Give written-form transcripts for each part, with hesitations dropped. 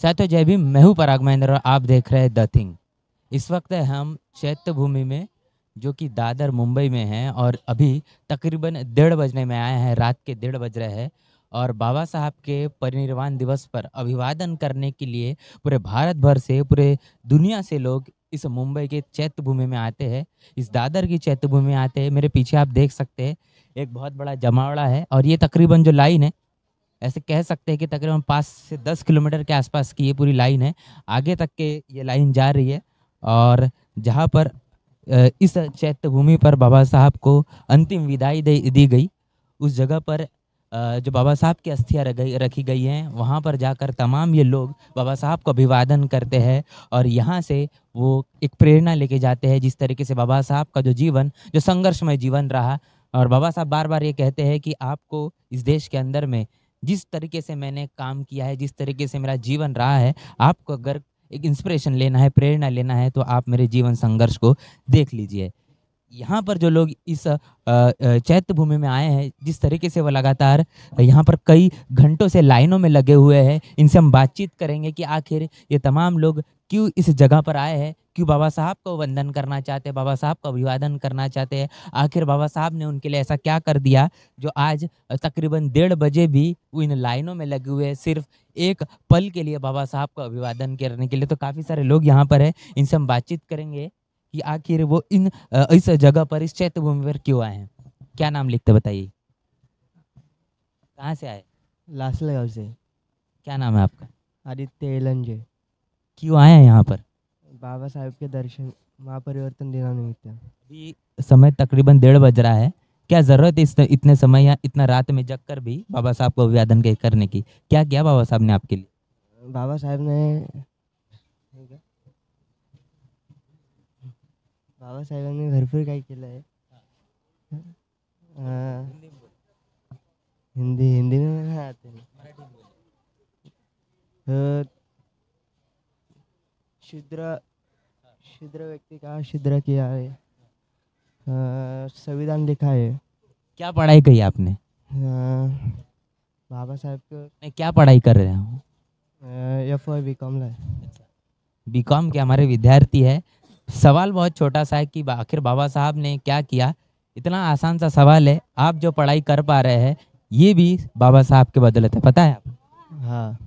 साथियों जय भीम। मैं हूं पराग महेंद्र और आप देख रहे हैं द थिंग। इस वक्त हम चैत्य भूमि में जो कि दादर मुंबई में है और अभी तकरीबन 1:30 बजने में आए हैं, रात के 1:30 बज रहे हैं। और बाबा साहब के परिनिर्वाण दिवस पर अभिवादन करने के लिए पूरे भारत भर से, पूरे दुनिया से लोग इस मुंबई के चैत्य भूमि में आते हैं, इस दादर की चैत्य भूमि में आते हैं। मेरे पीछे आप देख सकते हैं एक बहुत बड़ा जमावड़ा है और ये तकरीबन जो लाइन है, ऐसे कह सकते हैं कि तकरीबन 5 से 10 किलोमीटर के आसपास की ये पूरी लाइन है। आगे तक के ये लाइन जा रही है और जहाँ पर इस चैत्य भूमि पर बाबा साहब को अंतिम विदाई दी गई, उस जगह पर जो बाबा साहब की अस्थियाँ रखी गई हैं, वहाँ पर जाकर तमाम ये लोग बाबा साहब को अभिवादन करते हैं और यहाँ से वो एक प्रेरणा लेके जाते हैं। जिस तरीके से बाबा साहब का जो जीवन, जो संघर्षमय जीवन रहा, और बाबा साहब बार बार ये कहते हैं कि आपको इस देश के अंदर में जिस तरीके से मैंने काम किया है, जिस तरीके से मेरा जीवन रहा है, आपको अगर एक इंस्पिरेशन लेना है, प्रेरणा लेना है, तो आप मेरे जीवन संघर्ष को देख लीजिए। यहाँ पर जो लोग इस चैत्य भूमि में आए हैं, जिस तरीके से वो लगातार यहाँ पर कई घंटों से लाइनों में लगे हुए हैं, इनसे हम बातचीत करेंगे कि आखिर ये तमाम लोग क्यों इस जगह पर आए हैं, क्यों बाबा साहब को वंदन करना चाहते हैं, बाबा साहब का अभिवादन करना चाहते हैं। आखिर बाबा साहब ने उनके लिए ऐसा क्या कर दिया जो आज तकरीबन 1:30 बजे भी वो इन लाइनों में लगे हुए हैं, सिर्फ एक पल के लिए बाबा साहब का अभिवादन करने के लिए। तो काफ़ी सारे लोग यहाँ पर है, इनसे हम बातचीत करेंगे कि आखिर वो इस जगह पर, इस चैत्य भूमि पर क्यों आए हैं। क्या नाम लिखते बताइए, कहाँ से आए? लासलगाव से। क्या नाम है आपका? आदित्य एलंजे। क्यों आए हैं यहाँ पर? बाबा साहेब के दर्शन, महापरिवर्तन दिनानिमित्त। अभी समय तकरीबन 1:30 बज रहा है। क्या ज़रूरत है इतने समय या इतना रात में जग कर भी बाबा साहब को अभिवादन करने की? क्या किया बाबा साहब ने आपके लिए? बाबा साहेब ने बाबासाहेबांनी भरपूर काही केलं आहे. हिंदी हिंदी में नहीं आते हैं. शूद्र शूद्र व्यक्ति का शूद्र किया है. संविधान लिखा है. क्या पढ़ाई की आपने? बाबा साहेब को नहीं, क्या पढ़ाई कर रहे हो? FY BCom ला. बीकॉम के हमारे विद्यार्थी है। सवाल बहुत छोटा सा है कि आखिर बाबा साहब ने क्या किया। इतना आसान सा सवाल है। आप जो पढ़ाई कर पा रहे हैं ये भी बाबा साहब के बदौलत है, पता है आप? हाँ.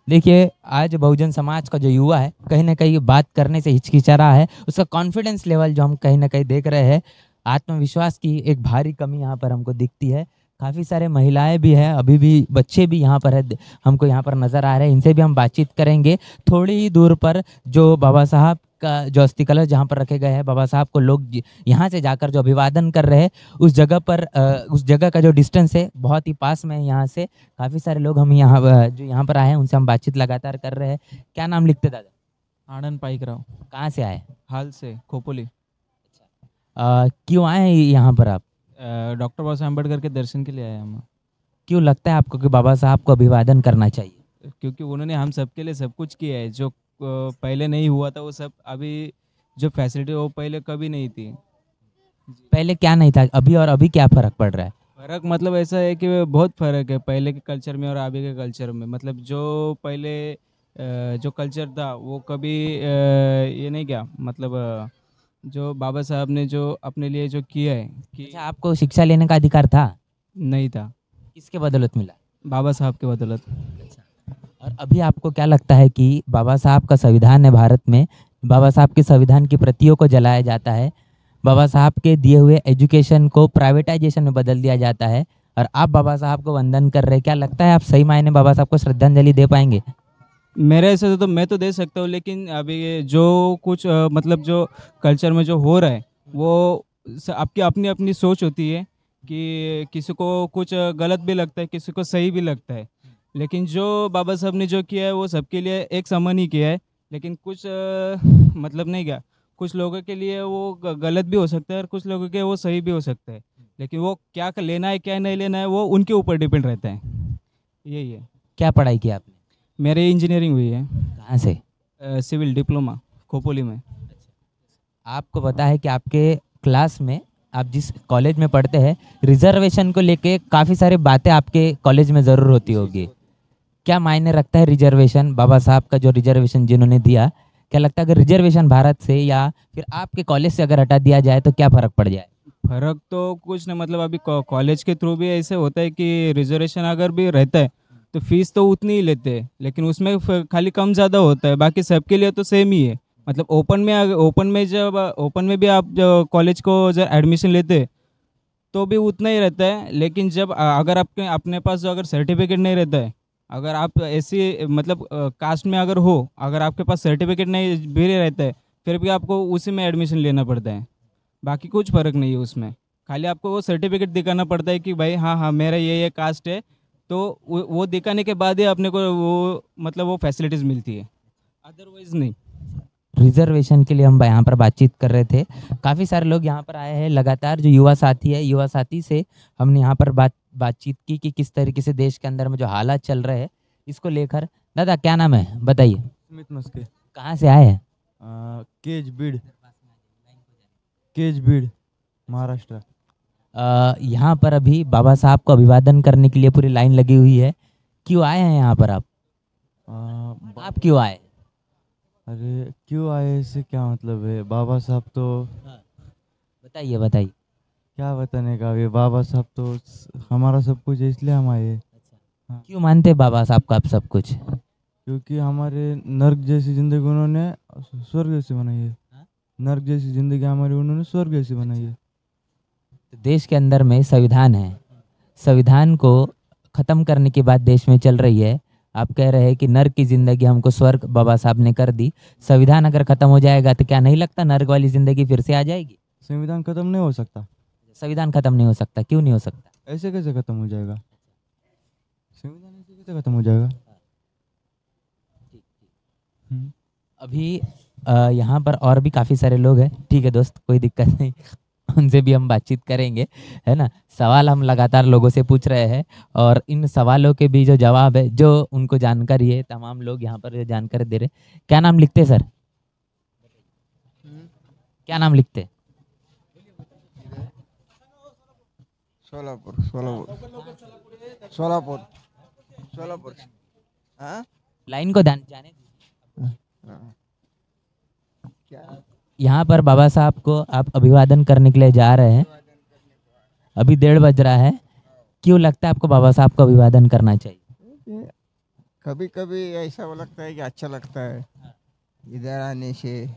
देखिए, आज बहुजन समाज का जो युवा है कहीं ना कहीं बात करने से हिचकिचा रहा है। उसका कॉन्फिडेंस लेवल जो हम कहीं ना कहीं देख रहे हैं, आत्मविश्वास की एक भारी कमी यहाँ पर हमको दिखती है। काफ़ी सारे महिलाएं भी हैं, अभी भी बच्चे भी यहाँ पर है, हमको यहाँ पर नज़र आ रहे हैं। इनसे भी हम बातचीत करेंगे। थोड़ी ही दूर पर जो बाबा साहब का जो अस्थि कलश जहाँ पर रखे गए हैं, बाबा साहब को लोग यहाँ से जाकर जो अभिवादन कर रहे हैं, उस जगह पर उस जगह का जो डिस्टेंस है बहुत ही पास में है यहाँ से। काफ़ी सारे लोग हम यहाँ जो यहाँ पर आए हैं उनसे हम बातचीत लगातार कर रहे हैं। क्या नाम लिखते दादा? आनंद पाइकराव। कहाँ से आए? हाल से खोपोली। क्यों आए हैं यहाँ पर आप? डॉक्टर बाबा साहब अम्बेडकर के दर्शन के लिए आए हम। क्यों लगता है आपको कि बाबा साहब को अभिवादन करना चाहिए? क्योंकि उन्होंने हम सबके लिए सब कुछ किया है। जो पहले नहीं हुआ था वो सब अभी, जो फैसिलिटी वो पहले कभी नहीं थी। पहले क्या नहीं था, अभी और अभी क्या फ़र्क पड़ रहा है? फ़र्क मतलब ऐसा है कि बहुत फ़र्क है पहले के कल्चर में और अभी के कल्चर में। मतलब जो पहले जो कल्चर था वो कभी ये नहीं क्या, मतलब जो बाबा साहब ने जो अपने लिए जो किया है कि अच्छा, आपको शिक्षा लेने का अधिकार था? नहीं था। किसके बदौलत मिला? बाबा साहब के बदौलत। और अभी आपको क्या लगता है कि बाबा साहब का संविधान है भारत में, बाबा साहब के संविधान की प्रतियों को जलाया जाता है, बाबा साहब के दिए हुए एजुकेशन को प्राइवेटाइजेशन में बदल दिया जाता है, और आप बाबा साहब को वंदन कर रहे हैं। क्या लगता है आप सही मायने बाबा साहब को श्रद्धांजलि दे पाएंगे? मेरे हिसाब से तो मैं तो दे सकता हूँ, लेकिन अभी ये जो कुछ मतलब जो कल्चर में जो हो रहा है वो आपकी अपनी अपनी सोच होती है कि किसी को कुछ गलत भी लगता है, किसी को सही भी लगता है। लेकिन जो बाबा साहब ने जो किया है वो सबके लिए एक समान ही किया है। लेकिन कुछ मतलब नहीं क्या, कुछ लोगों के लिए वो गलत भी हो सकता है और कुछ लोगों के वो सही भी हो सकता है। लेकिन वो क्या लेना है क्या नहीं लेना है वो उनके ऊपर डिपेंड रहता है। यही है। क्या पढ़ाई की आपने? मेरी इंजीनियरिंग हुई है। कहाँ से? सिविल डिप्लोमा खोपोली में। आपको पता है कि आपके क्लास में आप जिस कॉलेज में पढ़ते हैं, रिजर्वेशन को लेके काफ़ी सारी बातें आपके कॉलेज में ज़रूर होती होगी। क्या मायने रखता है रिजर्वेशन, बाबा साहब का जो रिजर्वेशन जिन्होंने दिया, क्या लगता है अगर रिजर्वेशन भारत से या फिर आपके कॉलेज से अगर हटा दिया जाए तो क्या फ़र्क पड़ जाए? फर्क तो कुछ नहीं, मतलब अभी कॉलेज के थ्रू भी ऐसे होता है कि रिजर्वेशन अगर भी रहता है तो फीस तो उतनी ही लेते हैं, लेकिन उसमें खाली कम ज़्यादा होता है, बाकी सबके लिए तो सेम ही है। मतलब ओपन में भी आप जो कॉलेज को जब एडमिशन लेते हैं तो भी उतना ही रहता है, लेकिन जब अगर आपके अपने पास जो अगर सर्टिफिकेट नहीं रहता है, अगर आप ऐसी मतलब कास्ट में अगर हो, अगर आपके पास सर्टिफिकेट नहीं भी रहता है, फिर भी आपको उसी में एडमिशन लेना पड़ता है। बाकी कुछ फ़र्क नहीं है उसमें, खाली आपको वो सर्टिफिकेट दिखाना पड़ता है कि भाई हाँ हाँ मेरा ये कास्ट है, तो वो दिखाने के बाद ही अपने को वो मतलब वो फैसिलिटीज़ मिलती है, अदरवाइज़ नहीं। रिजर्वेशन के लिए हम यहाँ पर बातचीत कर रहे थे। काफ़ी सारे लोग यहाँ पर आए हैं लगातार, जो युवा साथी है, युवा साथी से हमने यहाँ पर बातचीत की कि किस तरीके से देश के अंदर में जो हालात चल रहे हैं इसको लेकर। दादा क्या नाम है बताइए? स्मित मस्के। कहाँ से आए हैं? केज बीड़, केज बीड़, महाराष्ट्र। यहाँ पर अभी बाबा साहब को अभिवादन करने के लिए पूरी लाइन लगी हुई है। क्यों आए हैं यहाँ पर आप? आप क्यों आए? अरे क्यों आए, इससे क्या मतलब है? बाबा साहब तो बताइए बताइए। क्या बताने का, ये बाबा साहब तो हमारा सब कुछ है, इसलिए हम आए। हाँ। क्यों मानते हैं बाबा साहब का आप सब कुछ? क्योंकि हमारे नर्क जैसी ज़िंदगी उन्होंने स्वर्ग जैसी बनाई है। नर्क जैसी ज़िंदगी हमारी उन्होंने स्वर्ग जैसी बनाई है। तो देश के अंदर में संविधान है, संविधान को ख़त्म करने की बात देश में चल रही है। आप कह रहे हैं कि नर्क की ज़िंदगी हमको स्वर्ग बाबा साहब ने कर दी। संविधान अगर ख़त्म हो जाएगा तो क्या नहीं लगता नर्क वाली ज़िंदगी फिर से आ जाएगी? संविधान खत्म नहीं हो सकता। संविधान ख़त्म नहीं हो सकता, क्यों नहीं हो सकता? ऐसे कैसे खत्म हो जाएगा? संविधान ऐसे कैसे खत्म हो जाएगा? अभी यहाँ पर और भी काफ़ी सारे लोग हैं। ठीक है दोस्त, कोई दिक्कत नहीं, उनसे भी हम बातचीत करेंगे, है ना। सवाल हम लगातार लोगों से पूछ रहे हैं और इन सवालों के भी जो जवाब है, जो उनको जानकारी है, तमाम लोग यहाँ पर जानकारी दे रहे। क्या नाम लिखते सर? क्या नाम लिखते? सोलापुर, सोलापुर, सोलापुर, सोलापुर। हाँ लाइन को जाने हाँ। क्या यहाँ पर बाबा साहब को आप अभिवादन करने के लिए जा रहे हैं। अभी 1:30 बज रहा है। क्यों लगता है आपको बाबा साहब को अभिवादन करना चाहिए? कभी कभी ऐसा लगता है कि अच्छा लगता है इधर आने से,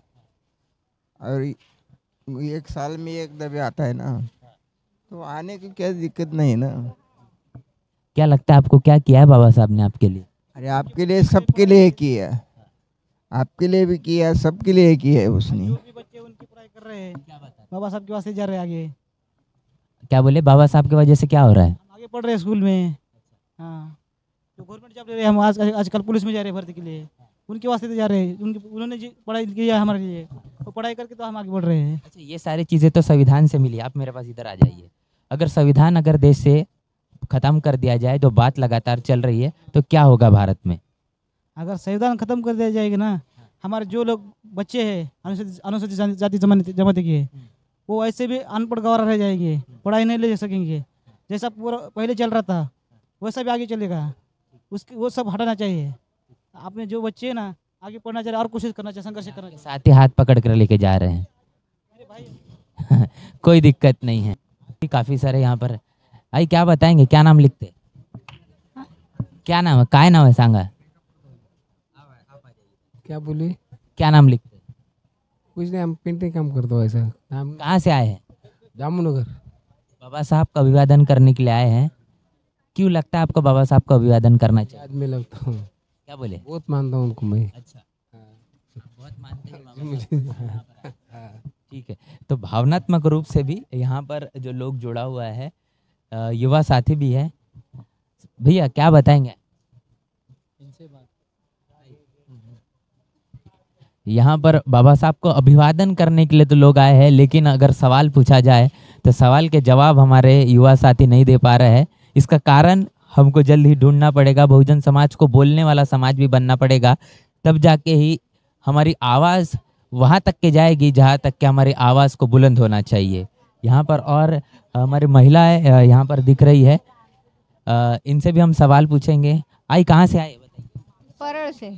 और एक साल में एक दफे आता है ना, तो आने की क्या दिक्कत नहीं ना। क्या लगता है आपको क्या किया है बाबा साहब ने आपके लिए? अरे आपके लिए, सबके लिए किया, आपके लिए भी किया, सबके लिए किया है उसने। जो भी बच्चे उनकी पढ़ाई कर रहे हैं, बाबा साहब के वास्ते जा रहे हैं आगे। क्या बोले? बाबा साहब की वजह से क्या हो रहा है? हम आगे पढ़ रहे हैं स्कूल में। हाँ, जो गवर्नमेंट जॉब ले रहे हैं, हम आजकल पुलिस में जा रहे हैं भर्ती के लिए, उनके वास्ते तो जा रहे हैं। उन्होंने जी पढ़ाई की है हमारे लिए, तो पढ़ाई करके तो हम आगे बढ़ रहे हैं। अच्छा, ये सारी चीज़ें तो संविधान से मिली। आप मेरे पास इधर आ जाइए। अगर संविधान अगर देश से ख़त्म कर दिया जाए, जो बात लगातार चल रही है, तो क्या होगा भारत में? अगर संविधान खत्म कर दिया जाएगा ना, हमारे जो लोग बच्चे हैं अनुसूचित जाति जमाती के, वो ऐसे भी अनपढ़ गवारा रह जाएंगे, पढ़ाई नहीं ले सकेंगे। जैसा पूरा पहले चल रहा था वैसा भी आगे चलेगा। उसकी वो सब हटाना चाहिए। आपने जो बच्चे हैं ना, आगे पढ़ना चाहिए और कोशिश करना चाहिए, संघर्ष करना चाहिए। साथ ही हाथ पकड़ कर लेके जा रहे हैं। मेरे भाई कोई दिक्कत नहीं है। काफ़ी सारे यहाँ पर आई, क्या बताएंगे? क्या नाम लिखते? क्या नाम है? काय नाम है? सांगा। क्या बोले? क्या नाम लिखते? कुछ नहीं, हम पेंटिंग काम करते हो। ऐसा हम कहाँ से आए हैं? जामुनगर। बाबा साहब का अभिवादन करने के लिए आए हैं। क्यों लगता है आपको बाबा साहब का अभिवादन करना चाहिए? आज में लगता हूँ, क्या बोले? बहुत मानता हूँ उनको मैं। अच्छा, बहुत मानते हैं बाबा साहब। ठीक है, तो भावनात्मक रूप से भी यहाँ पर जो लोग जुड़ा हुआ है, युवा साथी भी है। भैया क्या बताएंगे? यहाँ पर बाबा साहब को अभिवादन करने के लिए तो लोग आए हैं, लेकिन अगर सवाल पूछा जाए तो सवाल के जवाब हमारे युवा साथी नहीं दे पा रहे हैं। इसका कारण हमको जल्द ही ढूंढना पड़ेगा। बहुजन समाज को बोलने वाला समाज भी बनना पड़ेगा, तब जाके ही हमारी आवाज़ वहाँ तक के जाएगी जहाँ तक कि हमारी आवाज़ को बुलंद होना चाहिए। यहाँ पर और हमारी महिलाएं यहाँ पर दिख रही है। इनसे भी हम सवाल पूछेंगे। आई कहाँ से आए बताइए? परल से।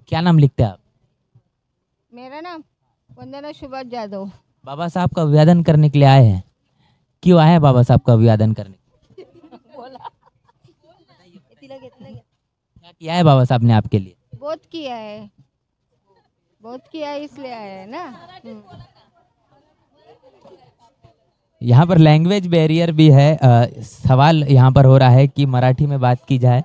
क्या नाम लिखते हैं आप? मेरा नाम वंदना सुभाष जादव। बाबा साहब का अभिवादन करने के लिए आए हैं। क्यों आए हैं बाबा साहब का अभिवादन करने? क्या किया है बाबा साहब ने आपके लिए? बहुत किया है, बहुत किया है, इसलिए आया है ना। यहाँ पर लैंग्वेज बैरियर भी है। सवाल यहाँ पर हो रहा है कि मराठी में बात की जाए,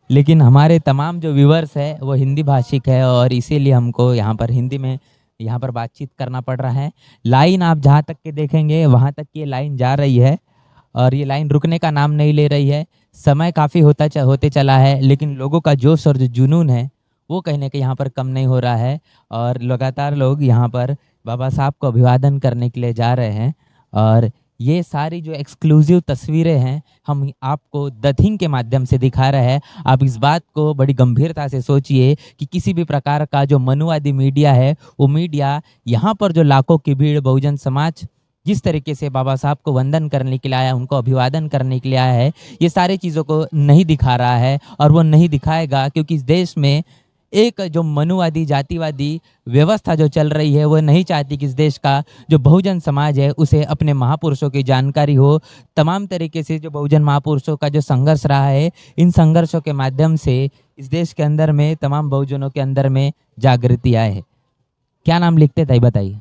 लेकिन हमारे तमाम जो व्यूअर्स है वो हिंदी भाषिक है और इसीलिए हमको यहाँ पर हिंदी में यहाँ पर बातचीत करना पड़ रहा है। लाइन आप जहाँ तक के देखेंगे वहाँ तक ये लाइन जा रही है और ये लाइन रुकने का नाम नहीं ले रही है। समय काफ़ी होते चला है, लेकिन लोगों का जोश और जो जुनून है वो कहीं ना कहीं यहाँ पर कम नहीं हो रहा है और लगातार लोग यहाँ पर बाबा साहब को अभिवादन करने के लिए जा रहे हैं। और ये सारी जो एक्सक्लूसिव तस्वीरें हैं हम आपको द थिंग के माध्यम से दिखा रहे हैं। आप इस बात को बड़ी गंभीरता से सोचिए कि किसी भी प्रकार का जो मनुवादी मीडिया है वो मीडिया यहाँ पर जो लाखों की भीड़ बहुजन समाज जिस तरीके से बाबा साहब को वंदन करने के लिए आया, उनको अभिवादन करने के लिए आया है, ये सारी चीज़ों को नहीं दिखा रहा है और वो नहीं दिखाएगा, क्योंकि इस देश में एक जो मनुवादी जातिवादी व्यवस्था जो चल रही है वो नहीं चाहती कि इस देश का जो बहुजन समाज है उसे अपने महापुरुषों की जानकारी हो। तमाम तरीके से जो बहुजन महापुरुषों का जो संघर्ष रहा है, इन संघर्षों के माध्यम से इस देश के अंदर में तमाम बहुजनों के अंदर में जागृति आए है। क्या नाम लिखते ताई बताइए?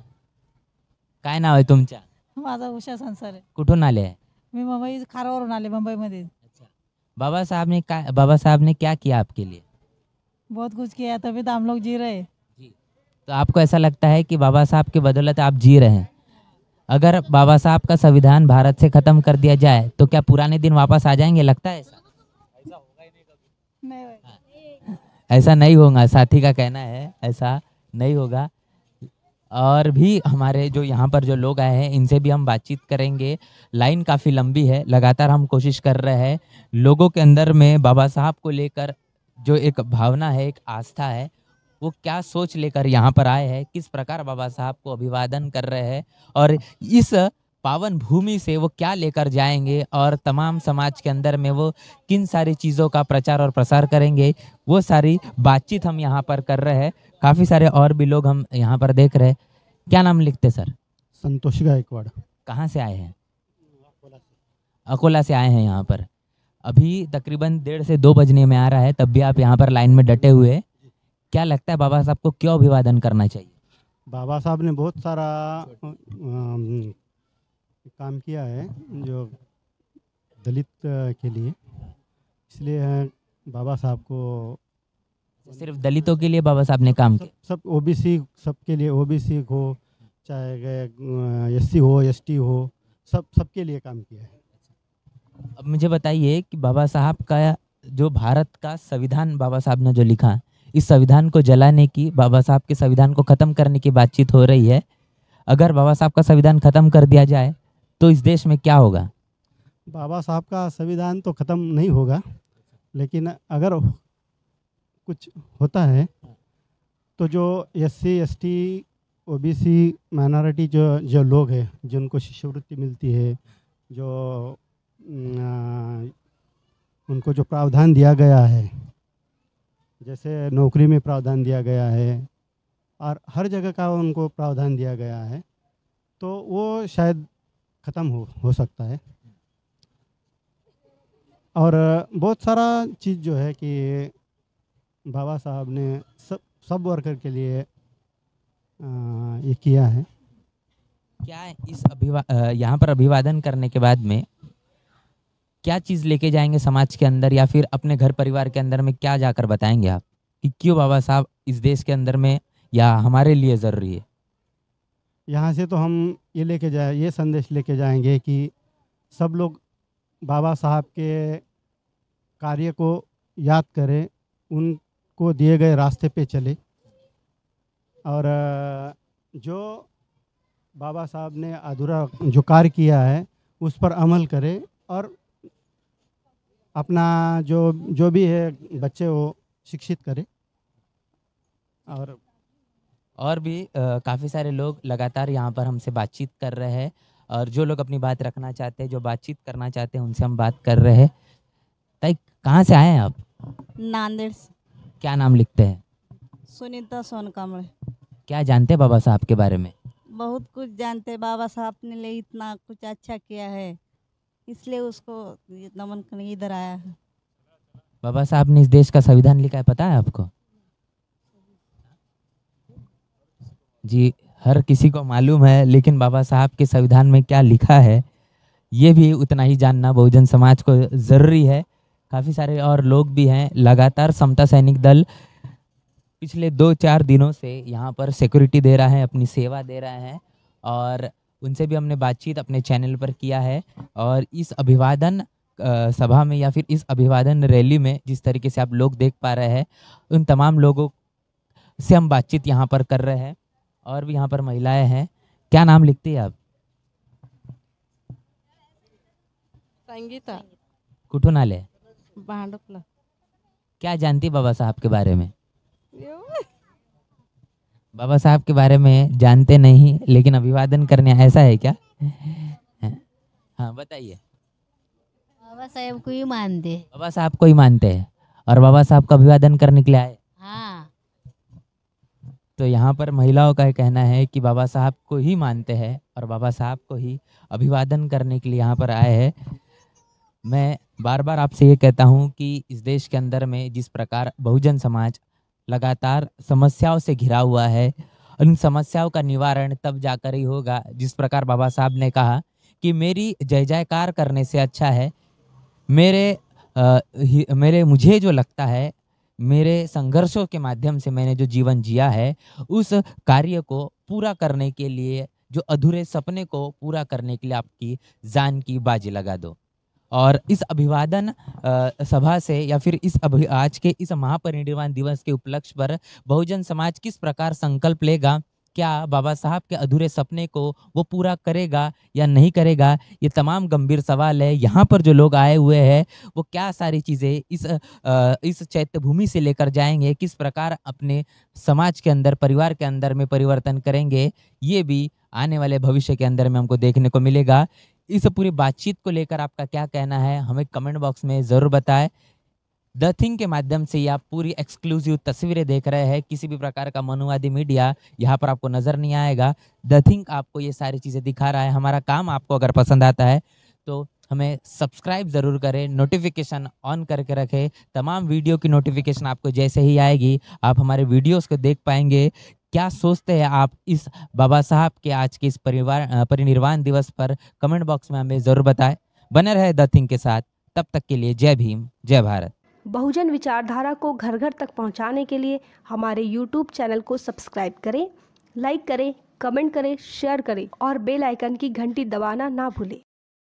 काय नाव आहे तुमच्या? माझा उषा संसार. कुठून आले आहे? मी मुंबई खारवरून आले मुंबईमध्ये. बाबा साहब ने क्या किया आपके लिए? बहुत कुछ किया है, तभी तो हम लोग जी रहे हैं. तो आपको ऐसा लगता है कि बाबा साहब की बदौलत आप जी रहे हैं? अगर बाबा साहब का संविधान भारत से खत्म कर दिया जाए तो क्या पुराने दिन वापस आ जाएंगे? लगता है ऐसा? नहीं भाई. ऐसा नहीं होगा, साथी का कहना है ऐसा नहीं होगा। और भी हमारे जो यहाँ पर जो लोग आए हैं इनसे भी हम बातचीत करेंगे। लाइन काफ़ी लंबी है, लगातार हम कोशिश कर रहे हैं लोगों के अंदर में बाबा साहब को लेकर जो एक भावना है, एक आस्था है, वो क्या सोच लेकर यहाँ पर आए हैं, किस प्रकार बाबा साहब को अभिवादन कर रहे हैं और इस पावन भूमि से वो क्या लेकर जाएंगे और तमाम समाज के अंदर में वो किन सारी चीज़ों का प्रचार और प्रसार करेंगे, वो सारी बातचीत हम यहाँ पर कर रहे हैं। काफ़ी सारे और भी लोग हम यहाँ पर देख रहे हैं। क्या नाम लिखते सर? संतोष गायकवाड़. कहाँ से आए हैं? अकोला से आए हैं यहाँ पर। अभी तकरीबन 1:30 से 2 बजने में आ रहा है, तब भी आप यहाँ पर लाइन में डटे हुए हैं। क्या लगता है बाबा साहब को क्यों अभिवादन करना चाहिए? बाबा साहब ने बहुत सारा काम किया है जो दलित के लिए, इसलिए बाबा साहब को सिर्फ दलितों के लिए बाबा साहब ने काम किया? सब ओबीसी, सबके लिए, ओबीसी हो चाहे एससी हो एसटी हो, सबके लिए काम किया है। अब मुझे बताइए कि बाबा साहब का जो भारत का संविधान बाबा साहब ने जो लिखा, इस संविधान को जलाने की, बाबा साहब के संविधान को ख़त्म करने की बातचीत हो रही है। अगर बाबा साहब का संविधान ख़त्म कर दिया जाए तो इस देश में क्या होगा? बाबा साहब का संविधान तो ख़त्म नहीं होगा, लेकिन अगर कुछ होता है तो जो एससी एसटी ओबीसी माइनॉरिटी जो लोग हैं, जिनको शिष्यवृत्ति मिलती है, जो उनको जो प्रावधान दिया गया है, जैसे नौकरी में प्रावधान दिया गया है और हर जगह का उनको प्रावधान दिया गया है, तो वो शायद ख़त्म हो सकता है। और बहुत सारा चीज़ जो है कि बाबा साहब ने सब वर्कर के लिए ये किया है। क्या इस यहाँ पर अभिवादन करने के बाद में क्या चीज़ लेके जाएंगे समाज के अंदर, या फिर अपने घर परिवार के अंदर में क्या जाकर बताएंगे आप कि क्यों बाबा साहब इस देश के अंदर में या हमारे लिए ज़रूरी है? यहाँ से तो हम ये संदेश लेके जाएंगे कि सब लोग बाबा साहब के कार्य को याद करें, उनको दिए गए रास्ते पे चले और जो बाबा साहब ने अधूरा जो कार्य किया है उस पर अमल करें और अपना जो भी है बच्चे वो शिक्षित करें। और भी काफ़ी सारे लोग लगातार यहाँ पर हमसे बातचीत कर रहे हैं और जो लोग अपनी बात रखना चाहते हैं, जो बातचीत करना चाहते हैं, उनसे हम बात कर रहे हैं। ताई, कहाँ से आए हैं आप? नांदेड़ से। क्या नाम लिखते हैं? सुनीता सोनकामळे। क्या जानते हैं बाबा साहब के बारे में? बहुत कुछ जानते। बाबा साहब ने लिए इतना कुछ अच्छा किया है, इसलिए उसको नमन करने इधर आया है। बाबा साहब ने इस देश का संविधान लिखा है, पता है आपको? जी, हर किसी को मालूम है, लेकिन बाबा साहब के संविधान में क्या लिखा है ये भी उतना ही जानना बहुजन समाज को ज़रूरी है। काफ़ी सारे और लोग भी हैं। लगातार समता सैनिक दल पिछले 2-4 दिनों से यहाँ पर सिक्योरिटी दे रहा है, अपनी सेवा दे रहा है, और उनसे भी हमने बातचीत अपने चैनल पर किया है। और इस अभिवादन सभा में या फिर इस अभिवादन रैली में जिस तरीके से आप लोग देख पा रहे हैं, उन तमाम लोगों से हम बातचीत यहाँ पर कर रहे हैं। और भी यहाँ पर महिलाएं हैं। क्या नाम लिखती है आप? संगीता। कुठून आले? भांडुपला। क्या जानती बाबा साहब के बारे में? बाबा साहब के बारे में जानते नहीं, लेकिन अभिवादन करने, ऐसा है क्या? हाँ, बताइए। बाबा साहेब को ही मानते हैं। बाबा साहब को ही मानते हैं और बाबा साहब का अभिवादन करने के लिए आए। हाँ। तो यहाँ पर महिलाओं का कहना है कि बाबा साहब को ही मानते हैं और बाबा साहब को ही अभिवादन करने के लिए यहाँ पर आए हैं। मैं बार बार आपसे ये कहता हूँ कि इस देश के अंदर में जिस प्रकार बहुजन समाज लगातार समस्याओं से घिरा हुआ है, उन समस्याओं का निवारण तब जाकर ही होगा जिस प्रकार बाबा साहब ने कहा कि मेरी जय जयकार करने से अच्छा है मुझे जो लगता है, मेरे संघर्षों के माध्यम से मैंने जो जीवन जिया है, उस कार्य को पूरा करने के लिए, जो अधूरे सपने को पूरा करने के लिए आपकी जान की बाजी लगा दो। और इस अभिवादन सभा से या फिर आज के इस महापरिनिर्वाण दिवस के उपलक्ष्य पर बहुजन समाज किस प्रकार संकल्प लेगा, क्या बाबा साहब के अधूरे सपने को वो पूरा करेगा या नहीं करेगा, ये तमाम गंभीर सवाल है। यहाँ पर जो लोग आए हुए हैं वो क्या सारी चीज़ें इस चैत्य भूमि से लेकर जाएंगे, किस प्रकार अपने समाज के अंदर, परिवार के अंदर में परिवर्तन करेंगे, ये भी आने वाले भविष्य के अंदर में हमको देखने को मिलेगा। इस पूरी बातचीत को लेकर आपका क्या कहना है, हमें कमेंट बॉक्स में ज़रूर बताएं। द थिंग के माध्यम से आप पूरी एक्सक्लूसिव तस्वीरें देख रहे हैं। किसी भी प्रकार का मनुवादी मीडिया यहाँ पर आपको नज़र नहीं आएगा। द थिंग आपको ये सारी चीज़ें दिखा रहा है। हमारा काम आपको अगर पसंद आता है तो हमें सब्सक्राइब ज़रूर करें, नोटिफिकेशन ऑन करके रखें। तमाम वीडियो की नोटिफिकेशन आपको जैसे ही आएगी आप हमारे वीडियोस को देख पाएंगे। क्या सोचते हैं आप इस बाबा साहब के आज के इस परिनिर्वाण दिवस पर? कमेंट बॉक्स में हमें ज़रूर बताएं। बने रहे द थिंग के साथ। तब तक के लिए जय भीम, जय भारत। बहुजन विचारधारा को घर घर तक पहुंचाने के लिए हमारे YouTube चैनल को सब्सक्राइब करें, लाइक करें, कमेंट करें, शेयर करें और बेल आइकन की घंटी दबाना ना भूलें।